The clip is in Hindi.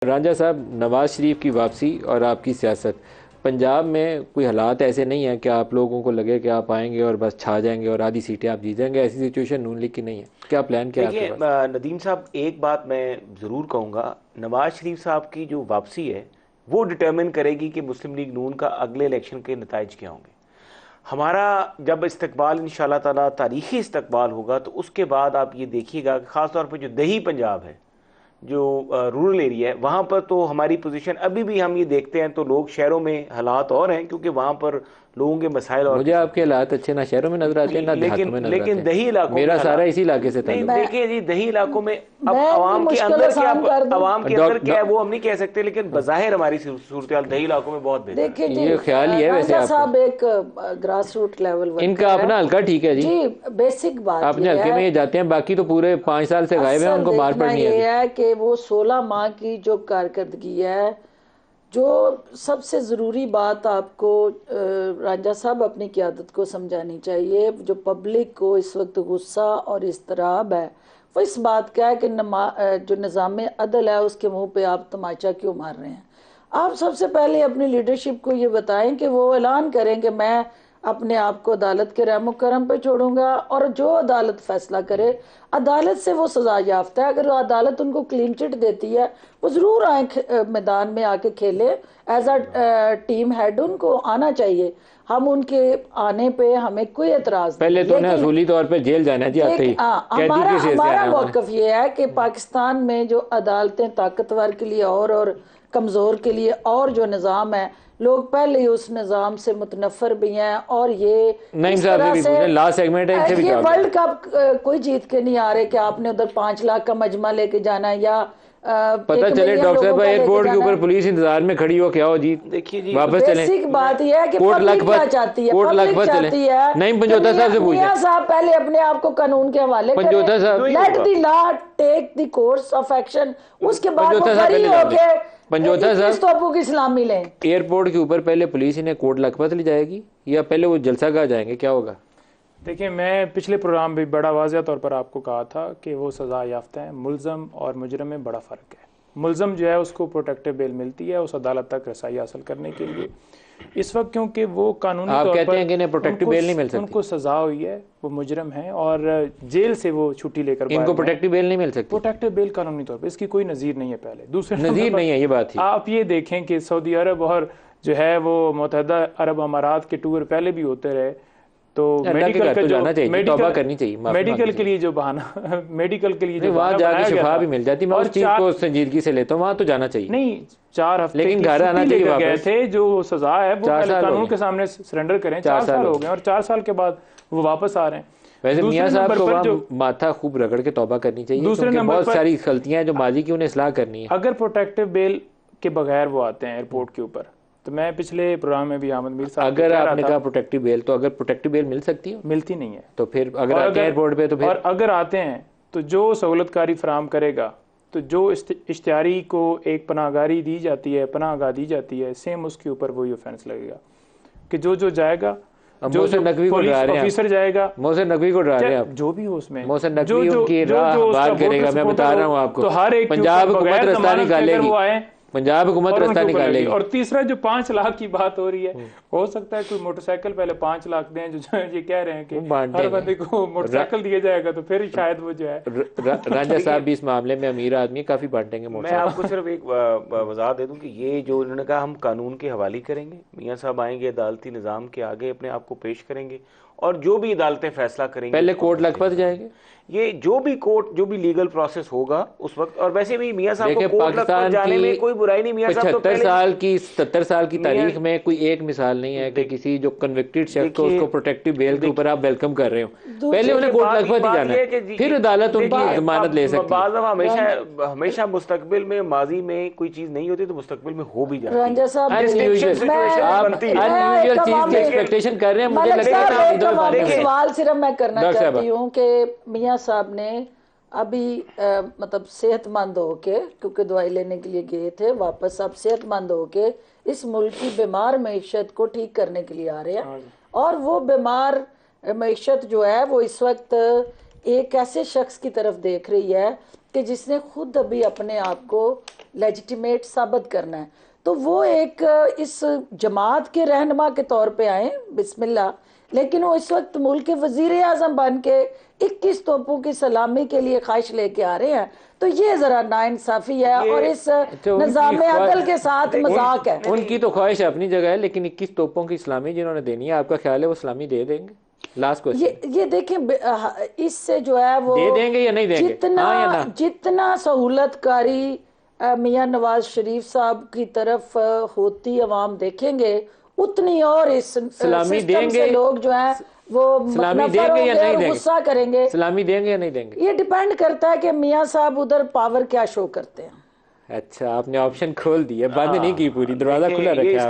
रांझा साहब, नवाज शरीफ की वापसी और आपकी सियासत, पंजाब में कोई हालात ऐसे नहीं है कि आप लोगों को लगे कि आप आएंगे और बस छा जाएंगे और आधी सीटें आप जीत जाएंगे? ऐसी सिचुएशन नून लीग की नहीं है। क्या प्लान क्या है आपके देखिए पास? नदीम साहब, एक बात मैं ज़रूर कहूँगा। नवाज शरीफ साहब की जो वापसी है वो डिटर्मिन करेगी कि मुस्लिम लीग नून का अगले इलेक्शन के नताइज क्या होंगे। हमारा जब इस्तकबाल इंशाल्लाह ताला तारीखी इस्तकबाल होगा तो उसके बाद आप ये देखिएगा कि ख़ास तौर पर जो दही पंजाब है, जो रूरल एरिया है, वहाँ पर तो हमारी पोजीशन अभी भी हम ये देखते हैं तो लोग शहरों में हालात और हैं क्योंकि वहाँ पर लोगों के मसाइल और मुझे किस्म आपके के हैं। हालात अच्छे ना शहरों में नजर आते हैं ना देहातों लेकिन में नजर आते लेकिन दही हैं। इलाकों के मेरा सारा हालात इसी इलाके से नहीं, ताल्लुक है। देखिए जी, दही इलाकों में अब मैं इनकी आवाम के मुश्किल अंदर क्या, आसान कर दूं। आवाम के अंदर क्या है वो हम नहीं कह सकते, लेकिन हाँ, बज़ाहिर हमारी सूरत हाल दही इलाकों में बहुत बेहतर है। देखिए जी, ये ख्याल ही है वैसे रांझा आपका। साहब एक ग्रास रूट लेवल इनका वर्कर है। अपना हल्का ठीक है जी। जी, बेसिक बात अपने ये हल्के में है, ये जाते हैं, बाकी तो पूरे 5 साल से गायब है, असल उनको मार देखना पड़नी है ये अभी। है कि वो 16 माह की जो कारकर्दगी है, जो सबसे ज़रूरी बात आपको रांझा साहब अपनी क़यादत को समझानी चाहिए। जो पब्लिक को इस वक्त गुस्सा और इस्तराब है वो इस बात का है कि जो निज़ाम अदल है उसके मुंह पे आप तमाचा क्यों मार रहे हैं। आप सबसे पहले अपनी लीडरशिप को ये बताएं कि वो ऐलान करें कि मैं अपने आप को अदालत के रहमो करम पे छोड़ूंगा और जो अदालत फैसला करे, अदालत से वो सजा याफ्ता है। अगर अदालत उनको क्लीन चिट देती है वो ज़रूर आए मैदान में आके खेले। एज अ टीम हेड उनको आना चाहिए। हम उनके आने पे हमें कोई एतराज़ पहले नहीं, तो उन्हें लेकिन असूली तौर पे जेल जाना है जी, आते ही कैदी हमारा के शेर से हमारा आना है उन्होंने। मौकफ ये है कि पाकिस्तान में जो अदालतें ताकतवर के लिए और कमज़ोर के लिए और जो निज़ाम है, लोग पहले ही उस निज़ाम से मुतनफ़र भी हैं। और ये नईम इस साहब से तरह भी से पूछे, लास्ट सेगमेंट है, इनसे भी ये जवाब वर्ल्ड कप कोई जीत के नहीं आ रहे कि आपने उधर 5 लाख का मजमा लेके जाना है या पता 1 चले मिलियन डॉक्टर लोगों साहब का लेके एयरपोर्ट के जाना ऊपर है। पुलिस इंतजार में खड़ी हो, क्या हो जी, देखिए जी, वापस चलें। बेसिक बात यह है कि कोर्ट पब्लिक क्या लखपत, चाहती है। कोर्ट पब्लिक लखपत चलें। चाहती है नईम कि पंजोता साहब से पूछें। मियां साहब पहले अपने आप को कानून के हवाले करें, पंजोता साहब, let the law take the course of action. उसके बाद वो पंजोता साहब बरी पहले जवाब होके दें। पंजोता 21 साहब, तोपों की सलामी लें। एयरपोर्ट के ऊपर पहले पुलिस इन्हें कोर्ट लखपत ले जाएगी या पहले वो जलसा गाह जाएंगे, क्या होगा? देखिए, मैं पिछले प्रोग्राम में बड़ा वाज़ह तौर पर आपको कहा था कि वो सज़ा याफ्ता है। मुलज़म और मुजरम में बड़ा फ़र्क है। मुलज़म जो है उसको प्रोटेक्टिव बेल मिलती है उस अदालत तक रसाई हासिल करने के लिए। इस वक्त क्योंकि वो कानूनी आप तौर कहते पर हैं कि इन्हें प्रोटेक्टिव बेल नहीं मिल सकती? उनको सज़ा हुई है, वो मुजरम है और जेल से वो छुट्टी लेकर इनको बाहर हैं। प्रोटेक्टिव बेल नहीं मिल सकती? प्रोटेक्टिव बेल कानूनी तौर पर इसकी कोई नज़ीर नहीं है। पहले दूसरे नज़ीर नहीं है, ये बात थी। आप ये देखें कि सऊदी अरब और जो है वो मुत्तहदा अरब अमारात के टूर पहले भी होते रहे, तो मेडिकल का जो जाना चाहिए, तौबा करनी चाहिए, मेडिकल के लिए जो बहाना मेडिकल के लिए जो वहां जाके शिफा भी मिल जाती। मैं और उस चीज को संजीदगी से लेता हूँ, वहां तो जाना चाहिए। नहीं, 4 हफ्ते लेकिन की घर आना छुट्टी चाहिए लेकर गए वापस। थे। जो सजा है वो 4 पहले साल हो कानून गए। के सामने सरेंडर करें। 4 4 साल हो हो गए और 4 साल के बाद वो वापस आ रहे हैं। वैसे दूसरे मियां साहब नंबर को पर वहाँ जो माथा खूब रगड़ के तौबा करनी चाहिए, दूसरे क्योंकि नंबर बहुत पर सारी गलतियां हैं जो माजी की, उन्हें इस्लाह करनी है। अगर प्रोटेक्टिव बेल के बगैर वो आते हैं एयरपोर्ट के ऊपर, तो मैं पिछले प्रोग्राम में भी अहमद मीर साहब अगर आपने कहा प्रोटेक्टिव बेल, तो अगर प्रोटेक्टिव बेल मिल सकती है, मिलती नहीं है। तो फिर अगर आते हैं एयरपोर्ट पे, तो फिर और अगर आते हैं तो जो सहूलतकारी फराम करेगा, तो जो इश्तिहारी को एक पनाहगारी दी जाती है, पनाहगाह दी जाती है, सेम उसके ऊपर वही ऑफेंस लगेगा कि जो जाएगा, जो नकवी को पुलिस डरा रहे हैं, ऑफिसर जाएगा, मोहसिन नकवी को डरा रहे हैं आप। जो भी हो उसमें, मोहसिन नकवी उनकी राह बात करेगा, मैं बता रहा हूँ आपको। तो हर एक पंजाब हुकूमत रास्ता निकालेगी, वो आए, पंजाब हुकूमत रास्ता निकालेगी। और तीसरा जो 5 लाख की बात हो रही है, हो सकता है कोई मोटरसाइकिल पहले 5 लाख दें, जो ये कह रहे हैं कि हर बंदे को मोटरसाइकिल दिया जाएगा, तो फिर शायद वो जो है रांझा साहब भी इस मामले में अमीर आदमी, काफी बांटेंगे। मैं आपको सिर्फ एक वजाहत दे दूं कि ये जो उन्होंने कहा हम कानून के हवाले करेंगे, मियां साहब आएंगे अदालती निज़ाम के आगे अपने आप को पेश करेंगे और जो भी अदालतें फैसला करेंगे, पहले कोर्ट लखपत जाएंगे। ये जो भी कोर्ट, जो भी लीगल प्रोसेस होगा उस वक्त। और वैसे भी मियां साहब को कोर्ट पाकिस्तान जाने की में कोई बुराई नहीं। मियां साहब तो 70 साल की तारीख में कोई एक मिसाल नहीं है कि किसी जो कन्विक्टेड शख्स को उसको प्रोटेक्टिव बेल के ऊपर आप वेलकम कर रहे हो। पहले उन्हें कोर्ट लखपत ही जाना है, फिर अदालत उनकी जमानत ले सकती है। हमेशा मुस्तकबिल में, माजी में कोई चीज नहीं होती तो मुस्तकबिल में हो भी जाती है। रंजा साहब, अनयूजुअल चीज की एक्सपेक्टेशन कर रहे हैं। मुझे लगता है सवाल सिर्फ मैं करना चाहती हूँ कि मियां साहब ने अभी मतलब सेहतमंद होके, क्योंकि दवाई लेने के लिए गए थे, वापस अब सेहतमंद होके इस मुल्क की बीमार मईशत को ठीक करने के लिए आ रहे हैं। और वो बीमार मईशत जो है वो इस वक्त एक ऐसे शख्स की तरफ देख रही है कि जिसने खुद अभी अपने आप को लेजिटिमेट साबित करना है, तो वो एक इस जमात के रहनुमा के तौर पे आए, बिस्मिल्लाह, लेकिन वो इस वक्त मुल्क के वजीर आजम बन के 21 तोपों की सलामी के लिए ख्वाहिश लेके आ रहे हैं। तो ये जरा नाइंसाफी है और इस निज़ाम अदल के साथ मजाक है। उनकी तो ख्वाहिश अपनी जगह है, लेकिन 21 तोपों की सलामी जिन्होंने देनी है, आपका ख्याल है वो सलामी दे देंगे? लास्ट क्वेश्चन ये देखें, इससे जो है वो दे देंगे या नहीं देंगे? जितना सहूलतकारी मियां नवाज शरीफ साहब की तरफ होती अवाम देखेंगे, उतनी और इस सलामी देंगे लोग जो है वो सलामी देंगे या नहीं देंगे, गुस्सा करेंगे। सलामी देंगे या नहीं देंगे? ये डिपेंड करता है कि मियां साहब उधर पावर क्या शो करते हैं। अच्छा, आपने ऑप्शन खोल दिया, बंद नहीं की, पूरी दरवाजा खुला रखा है।